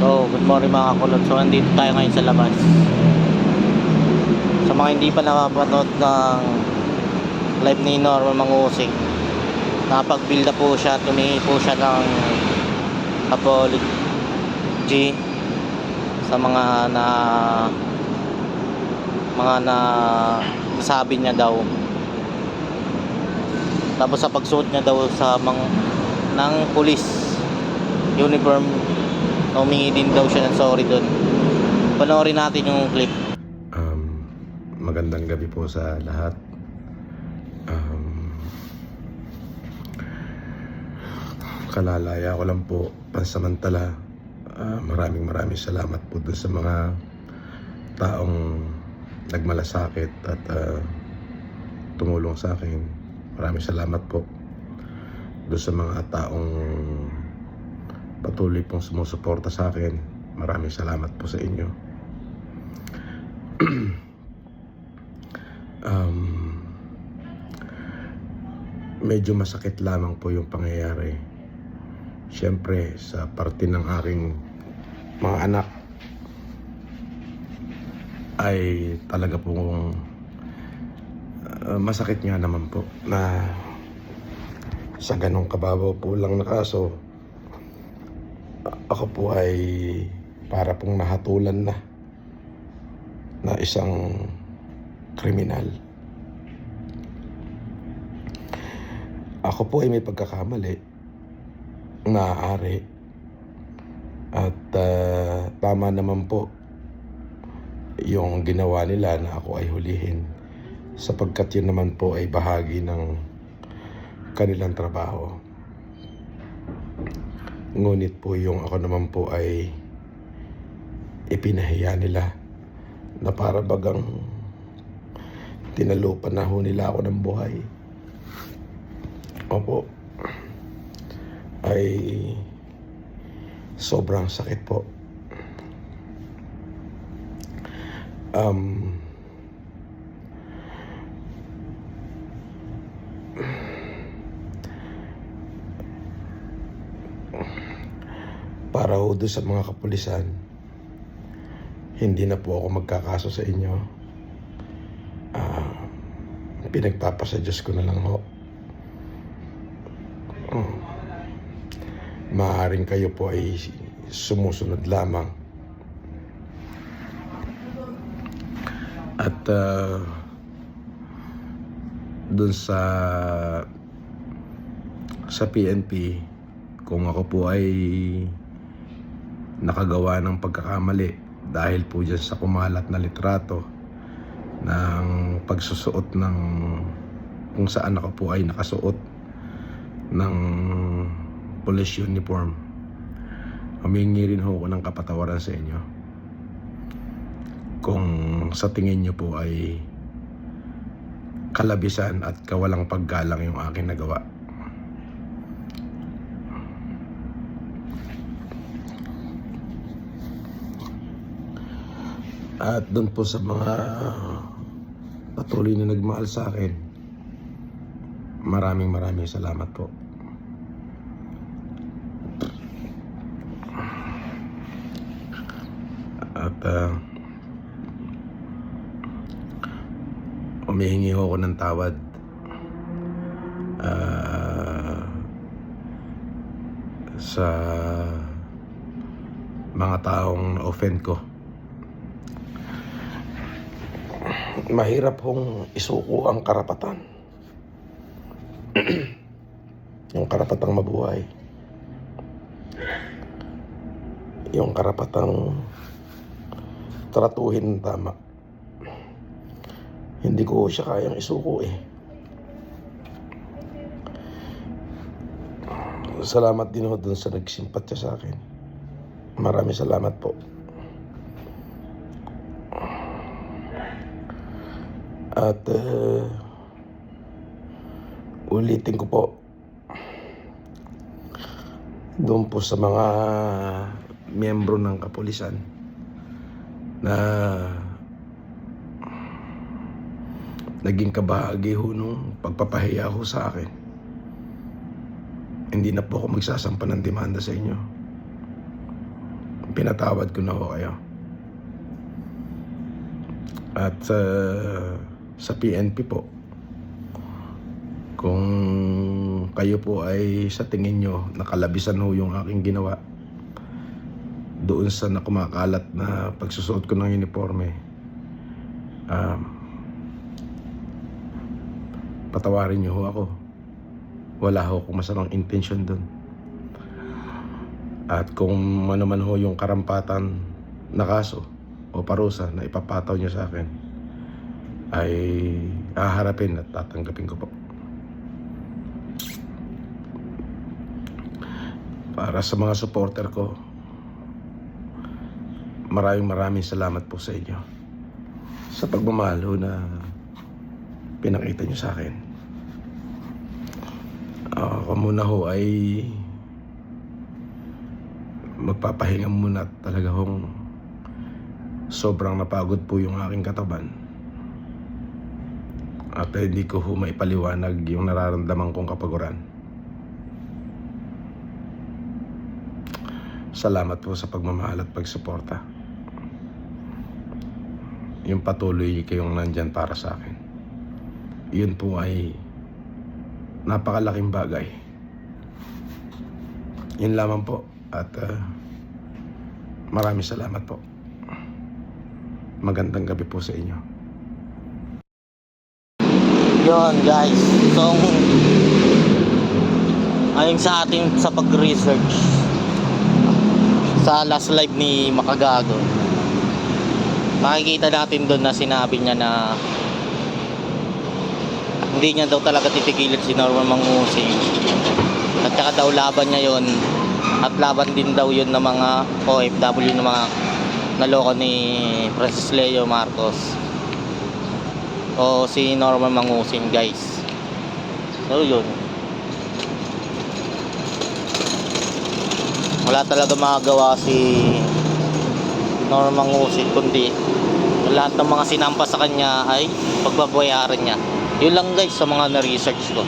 So, good morning mga kulot. So, nandito tayo ngayon sa labas. Sa mga hindi pa nakapanood ng live ni Norman Mangusig, nakapag-build na po siya, tumingi po siya ng apology sa mga sabi niya daw. Tapos sa pagsuot niya daw ng police uniform, humingi din daw siya ng sorry doon. Panoorin natin yung clip. Magandang gabi po sa lahat. Kalalaya ko lang po pansamantala. Maraming salamat po doon sa mga taong nagmalasakit at tumulong sa akin. Maraming salamat po doon sa mga taong patuloy pong sumusuporta sa akin. Maraming salamat po sa inyo. Medyo masakit lamang po yung pangyayari. Siyempre, sa parte ng aking mga anak ay talaga pong masakit nga naman po na sa ganong kababaw po lang na kaso ako po ay para pong nahatulan na isang kriminal. Ako po ay may pagkakamali, maaari, at tama naman po yung ginawa nila na ako ay hulihin, sapagkat yun naman po ay bahagi ng kanilang trabaho. Ngunit po yung ako naman po ay ipinahiya nila na para bagang tinalupan na ho nila ako ng buhay. Opo, ay sobrang sakit po. Para ho doon sa mga kapulisan, hindi na po ako magkakaso sa inyo. Pinagpapasa Diyos ko na lang ho. Maaaring kayo po ay sumusunod lamang. At dun sa PNP, kung ako po ay nakagawa ng pagkakamali dahil po dyan sa kumalat na litrato ng pagsusuot ng kung saan ako po ay nakasuot ng police uniform, humingi rin ho ako ng kapatawaran sa inyo kung sa tingin nyo po ay kalabisan at kawalang paggalang yung aking nagawa. At doon po sa mga patuloy na nagmahal sa akin, maraming salamat po. At humihingi ho ako ng tawad sa mga taong na-offend ko. Mahirap hong isuko ang karapatan. Yung karapatang mabuhay, yung karapatang tratuhin ng tama. Hindi ko siya kayang isuko eh. Salamat din ho dun sa nagsimpatya sa akin. Maraming salamat po. At ulitin ko po, doon po sa mga miyembro ng kapulisan na naging kabahagi ho nung pagpapahiya ho sa akin, hindi na po ako magsasampa ng demanda sa inyo. pinatawad ko na ho kayo. At sa PNP po, kung kayo po ay sa tingin nyo nakalabisan ho yung aking ginawa doon sa nakumakalat na pagsusuot ko ng uniforme, patawarin nyo ho ako. Wala ho akong masamang intensyon doon. At kung ano man ho yung karampatan na kaso o parusa na ipapataw nyo sa akin, ay haharapin at tatanggapin ko po. Para sa mga supporter ko, maraming salamat po sa inyo sa pagmamahal ho na pinakita nyo sa akin. Ako muna ho ay magpapahinga muna. Talaga hong sobrang napagod po yung aking katawan at hindi ko ho maipaliwanag yung nararamdaman kong kapaguran. Salamat po sa pagmamahal at pagsuporta. Yung patuloy kayong nandyan para sa akin, yun po ay napakalaking bagay. Yun lamang po. At maraming salamat po. Magandang gabi po sa inyo. Yun guys, so ayon sa ating sa pag-research sa last live ni Makagago, makikita natin doon na sinabi niya na hindi niya daw talaga titigilan si Norman Mangusing, at saka daw laban niya yon, at laban din daw yun ng mga OFW, ng mga naloko ni Francis Leo Marcos o si Norman Mangusing guys. So yun, wala talaga magagawa si Norman Mangusing kundi lahat ng mga sinampa sa kanya ay pagbabayaran niya. Yun lang guys sa mga na-research ko.